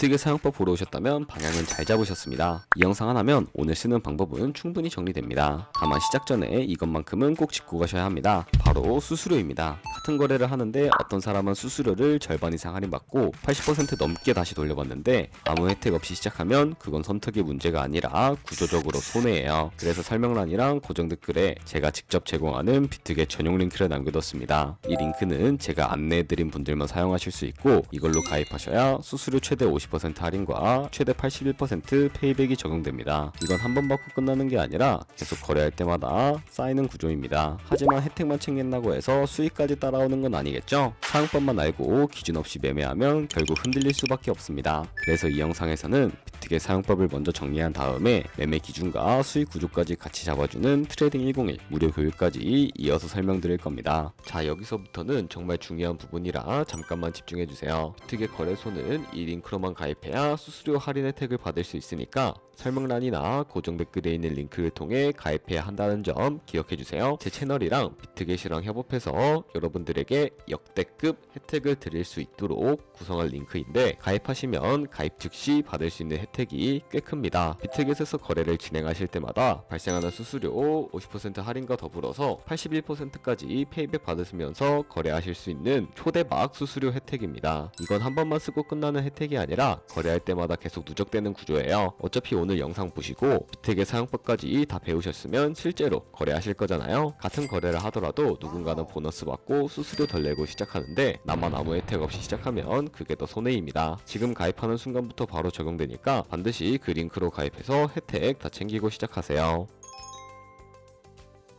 비트겟 사용법 보러 오셨다면 방향은 잘 잡으셨습니다. 이 영상 하나면 오늘 쓰는 방법은 충분히 정리됩니다. 다만 시작 전에 이것만큼은 꼭 짚고 가셔야 합니다. 바로 수수료입니다. 같은 거래를 하는데 어떤 사람은 수수료를 절반 이상 할인받고 80% 넘게 다시 돌려받는데 아무 혜택 없이 시작하면 그건 선택의 문제가 아니라 구조적으로 손해예요. 그래서 설명란이랑 고정 댓글에 제가 직접 제공하는 비트겟 전용 링크를 남겨뒀습니다. 이 링크는 제가 안내해드린 분들만 사용하실 수 있고 이걸로 가입하셔야 수수료 최대 50% 할인과 최대 81% 페이백이 적용됩니다. 이건 한 번 받고 끝나는 게 아니라 계속 거래할 때마다 쌓이는 구조입니다. 하지만 혜택만 챙긴다고 해서 수익까지 따라오는 건 아니겠죠? 사용법만 알고 기준 없이 매매하면 결국 흔들릴 수밖에 없습니다. 그래서 이 영상에서는 비트겟 사용법을 먼저 정리한 다음에 매매 기준과 수익 구조까지 같이 잡아주는 트레이딩 101 무료 교육까지 이어서 설명드릴 겁니다. 자, 여기서부터는 정말 중요한 부분이라 잠깐만 집중해주세요. 비트겟 거래소는 이 링크로만 가입해야 수수료 할인 혜택을 받을 수 있으니까 설명란이나 고정 댓글에 있는 링크를 통해 가입해야 한다는 점 기억해주세요. 제 채널이랑 비트겟이랑 협업해서 여러분들에게 역대급 혜택을 드릴 수 있도록 구성한 링크인데 가입하시면 가입 즉시 받을 수 있는 혜택이 꽤 큽니다. 비트겟에서 거래를 진행하실 때마다 발생하는 수수료 50% 할인과 더불어서 81%까지 페이백 받으시면서 거래하실 수 있는 초대박 수수료 혜택입니다. 이건 한 번만 쓰고 끝나는 혜택이 아니라 거래할 때마다 계속 누적되는 구조예요. 어차피 오늘 영상 보시고 비트겟 사용법까지 다 배우셨으면 실제로 거래하실 거잖아요. 같은 거래를 하더라도 누군가는 보너스 받고 수수료 덜 내고 시작하는데 나만 아무 혜택 없이 시작하면 그게 더 손해입니다. 지금 가입하는 순간부터 바로 적용되니까 반드시 그 링크로 가입해서 혜택 다 챙기고 시작하세요.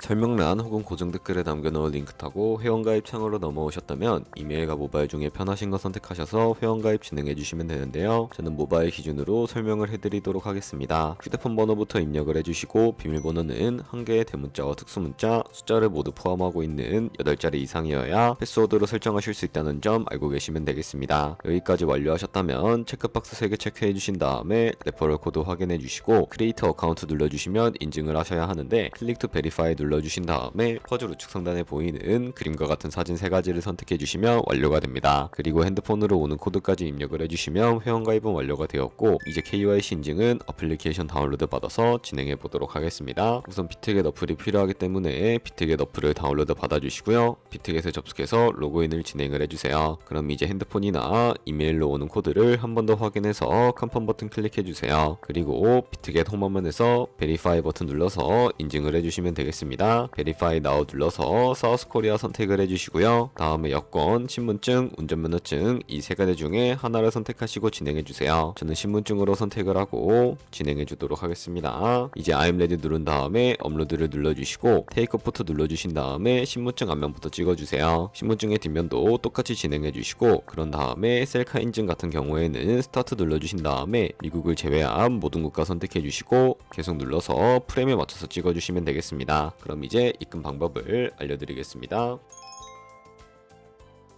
설명란 혹은 고정 댓글에 남겨놓은 링크 타고 회원가입 창으로 넘어오셨다면 이메일과 모바일 중에 편하신 거 선택하셔서 회원가입 진행해주시면 되는데요. 저는 모바일 기준으로 설명을 해드리도록 하겠습니다. 휴대폰 번호부터 입력을 해주시고 비밀번호는 한 개의 대문자와 특수문자, 숫자를 모두 포함하고 있는 8자리 이상이어야 패스워드로 설정하실 수 있다는 점 알고 계시면 되겠습니다. 여기까지 완료하셨다면 체크박스 3개 체크해주신 다음에 레퍼럴 코드 확인해주시고 크리에이터 어카운트 눌러주시면 인증을 하셔야 하는데 클릭 투 베리파이 눌러주신 다음에 퍼즐 우측 상단에 보이는 그림과 같은 사진 3가지를 선택해주시면 완료가 됩니다. 그리고 핸드폰으로 오는 코드까지 입력을 해주시면 회원가입은 완료가 되었고 이제 KYC 인증은 어플리케이션 다운로드 받아서 진행해 보도록 하겠습니다. 우선 비트겟 어플이 필요하기 때문에 비트겟 어플을 다운로드 받아주시고요. 비트겟에 접속해서 로그인을 진행을 해주세요. 그럼 이제 핸드폰이나 이메일로 오는 코드를 한 번 더 확인해서 컨펌 버튼 클릭해주세요. 그리고 비트겟 홈화면에서 베리파이 버튼 눌러서 인증을 해주시면 되겠습니다. 베리파이 나우 눌러서 사우스 코리아 선택을 해주시고요. 다음에 여권, 신분증, 운전면허증 이 3가지 중에 하나를 선택하시고 진행해주세요. 저는 신분증으로 선택을 하고 진행해주도록 하겠습니다. 이제 I'm ready 누른 다음에 업로드를 눌러주시고 테이크 포토 눌러주신 다음에 신분증 앞면부터 찍어주세요. 신분증의 뒷면도 똑같이 진행해주시고 그런 다음에 셀카 인증 같은 경우에는 스타트 눌러주신 다음에 미국을 제외한 모든 국가 선택해주시고 계속 눌러서 프레임에 맞춰서 찍어주시면 되겠습니다. 그럼 이제 입금 방법을 알려드리겠습니다.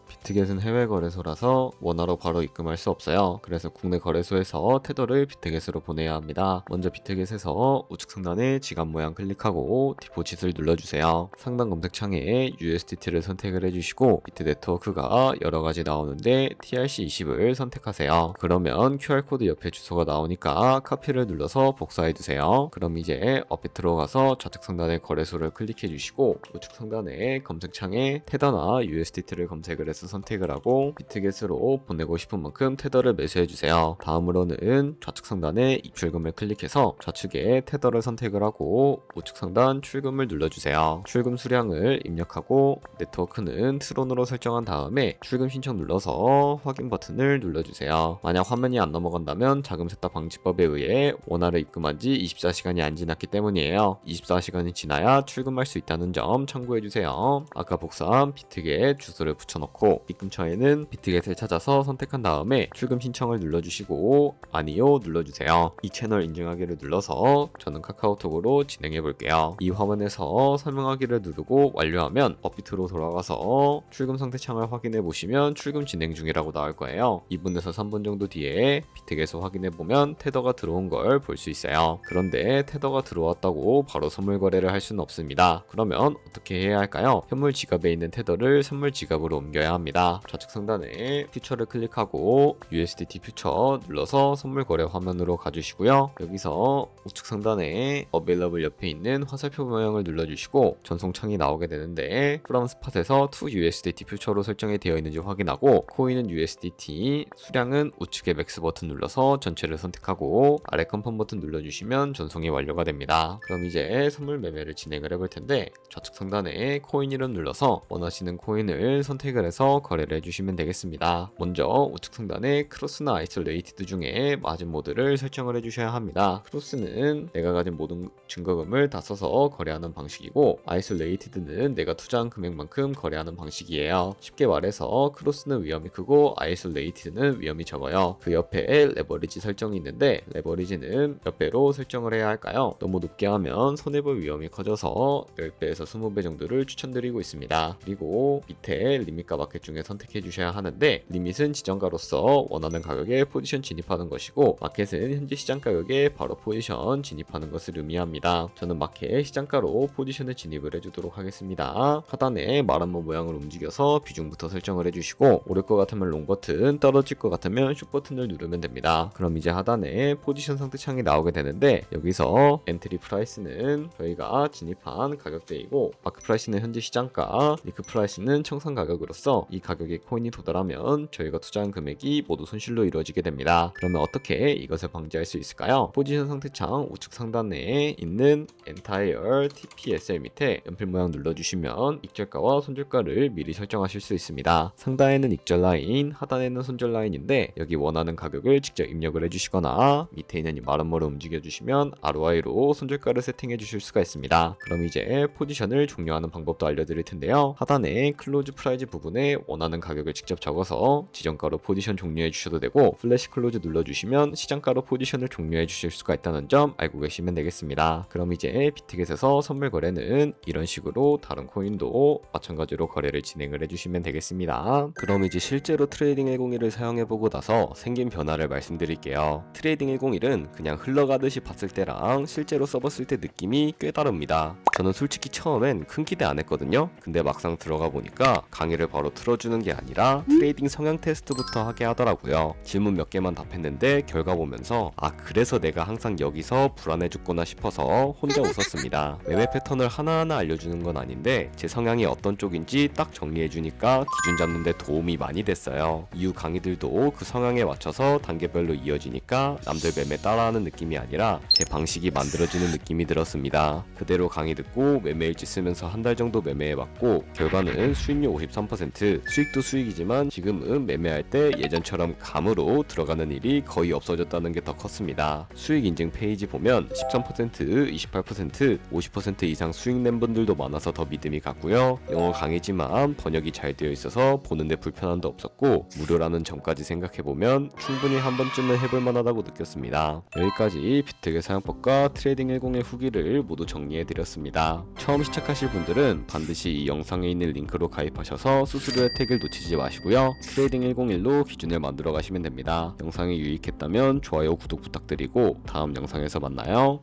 비트겟은 해외 거래소라서 원화로 바로 입금할 수 없어요. 그래서 국내 거래소에서 테더를 비트겟으로 보내야 합니다. 먼저 비트겟에서 우측 상단에 지갑 모양 클릭하고 디포짓을 눌러주세요. 상단 검색창에 USDT를 선택을 해주시고 비트 네트워크가 여러가지 나오는데 TRC20을 선택하세요. 그러면 QR코드 옆에 주소가 나오니까 카피를 눌러서 복사해두세요. 그럼 이제 어플 들어가서 좌측 상단에 거래소를 클릭해주시고 우측 상단에 검색창에 테더나 USDT를 검색을 해서 선택을 하고 비트겟으로 보내고 싶은 만큼 테더를 매수해주세요. 다음으로는 좌측 상단에 입출금을 클릭해서 좌측에 테더를 선택을 하고 우측 상단 출금을 눌러주세요. 출금 수량을 입력하고 네트워크는 트론으로 설정한 다음에 출금 신청 눌러서 확인 버튼을 눌러주세요. 만약 화면이 안 넘어간다면 자금 세탁 방지법에 의해 원화를 입금한 지 24시간이 안 지났기 때문이에요. 24시간이 지나야 출금할 수 있다는 점 참고해주세요. 아까 복사한 비트겟 주소를 붙여넣고 입금처에는 비트겟을 찾아서 선택한 다음에 출금 신청을 눌러주시고 아니요 눌러주세요. 이 채널 인증하기를 눌러서 저는 카카오톡으로 진행해 볼게요. 이 화면에서 설명하기를 누르고 완료하면 업비트로 돌아가서 출금 상태 창을 확인해 보시면 출금 진행 중이라고 나올 거예요. 2분에서 3분 정도 뒤에 비트겟을 확인해 보면 테더가 들어온 걸 볼 수 있어요. 그런데 테더가 들어왔다고 바로 선물 거래를 할 수는 없습니다. 그러면 어떻게 해야 할까요? 현물 지갑에 있는 테더를 선물 지갑으로 옮겨야 합니다. 되겠습니다. 좌측 상단에 퓨처를 클릭하고 USDT 퓨처 눌러서 선물 거래 화면으로 가주시고요. 여기서 우측 상단에 Available 옆에 있는 화살표 모양을 눌러주시고 전송창이 나오게 되는데 From Spot에서 To USDT 퓨처로 설정이 되어 있는지 확인하고 코인은 USDT, 수량은 우측의 맥스 버튼 눌러서 전체를 선택하고 아래 컨펌 버튼 눌러주시면 전송이 완료가 됩니다. 그럼 이제 선물 매매를 진행을 해볼 텐데 좌측 상단에 코인 이름 눌러서 원하시는 코인을 선택을 해서 거래를 해주시면 되겠습니다. 먼저 우측 상단에 크로스나 아이솔레이티드 중에 마진 모드를 설정을 해주셔야 합니다. 크로스는 내가 가진 모든 증거금을 다 써서 거래하는 방식이고 아이솔레이티드는 내가 투자한 금액만큼 거래하는 방식이에요. 쉽게 말해서 크로스는 위험이 크고 아이솔레이티드는 위험이 적어요. 그 옆에 레버리지 설정이 있는데 레버리지는 몇 배로 설정을 해야 할까요? 너무 높게 하면 손해볼 위험이 커져서 10배에서 20배 정도를 추천드리고 있습니다. 그리고 밑에 리밋과 마켓 중에 선택해 주셔야 하는데 리밋은 지정가로서 원하는 가격에 포지션 진입하는 것이고 마켓은 현재 시장 가격에 바로 포지션 진입하는 것을 의미합니다. 저는 마켓 시장가로 포지션을 진입을 해주도록 하겠습니다. 하단에 말한번 모양을 움직여서 비중부터 설정을 해주시고 오를 것 같으면 롱 버튼, 떨어질 것 같으면 숏 버튼을 누르면 됩니다. 그럼 이제 하단에 포지션 상태창이 나오게 되는데 여기서 엔트리 프라이스는 저희가 진입한 가격대이고 마크 프라이스는 현재 시장가, 리크 프라이스는 청산 가격으로서 이 가격에 코인이 도달하면 저희가 투자한 금액이 모두 손실로 이루어지게 됩니다. 그러면 어떻게 이것을 방지할 수 있을까요? 포지션 상태창 우측 상단에 있는 Entire TPSL 밑에 연필 모양 눌러주시면 익절가와 손절가를 미리 설정하실 수 있습니다. 상단에는 익절 라인, 하단에는 손절 라인인데 여기 원하는 가격을 직접 입력을 해주시거나 밑에 있는 이 마름모를 움직여주시면 ROI로 손절가를 세팅해 주실 수가 있습니다. 그럼 이제 포지션을 종료하는 방법도 알려드릴 텐데요. 하단에 클로즈 프라이즈 부분에 원하는 가격을 직접 적어서 지정가로 포지션 종료해 주셔도 되고 플래시 클로즈 눌러주시면 시장가로 포지션을 종료해 주실 수가 있다는 점 알고 계시면 되겠습니다. 그럼 이제 비트겟에서 선물 거래는 이런 식으로 다른 코인도 마찬가지로 거래를 진행을 해주시면 되겠습니다. 그럼 이제 실제로 트레이딩 101을 사용해보고 나서 생긴 변화를 말씀드릴게요. 트레이딩 101은 그냥 흘러가듯이 봤을 때랑 실제로 써봤을 때 느낌이 꽤 다릅니다. 저는 솔직히 처음엔 큰 기대 안 했거든요. 근데 막상 들어가 보니까 강의를 바로 틀어주는 게 아니라 트레이딩 성향 테스트부터 하게 하더라고요. 질문 몇 개만 답했는데 결과 보면서 그래서 내가 항상 여기서 불안해 죽구나 싶어서 혼자 웃었습니다. 매매 패턴을 하나하나 알려주는 건 아닌데 제 성향이 어떤 쪽인지 딱 정리해주니까 기준 잡는데 도움이 많이 됐어요. 이후 강의들도 그 성향에 맞춰서 단계별로 이어지니까 남들 매매 따라하는 느낌이 아니라 제 방식이 만들어지는 느낌이 들었습니다. 그대로 강의 듣고 매매일지 쓰면서 한 달 정도 매매해봤고 결과는 수익률 53%, 수익도 수익이지만 지금은 매매할 때 예전처럼 감으로 들어가는 일이 거의 없어졌다는 게 더 컸습니다. 수익 인증 페이지 보면 13%, 28%, 50% 이상 수익 낸 분들도 많아서 더 믿음이 갔고요. 영어 강의지만 번역이 잘 되어 있어서 보는데 불편함도 없었고 무료라는 점까지 생각해보면 충분히 한 번쯤은 해볼 만하다고 느꼈습니다. 여기까지 비트겟 사용법과 트레이딩 101 후기를 모두 정리해드렸습니다. 처음 시작하실 분들은 반드시 이 영상에 있는 링크로 가입하셔서 수수료 혜택을 놓치지 마시고요. 트레이딩 101로 기준을 만들어 가시면 됩니다. 영상이 유익했다면 좋아요, 구독 부탁드리고 다음 영상에서 만나요.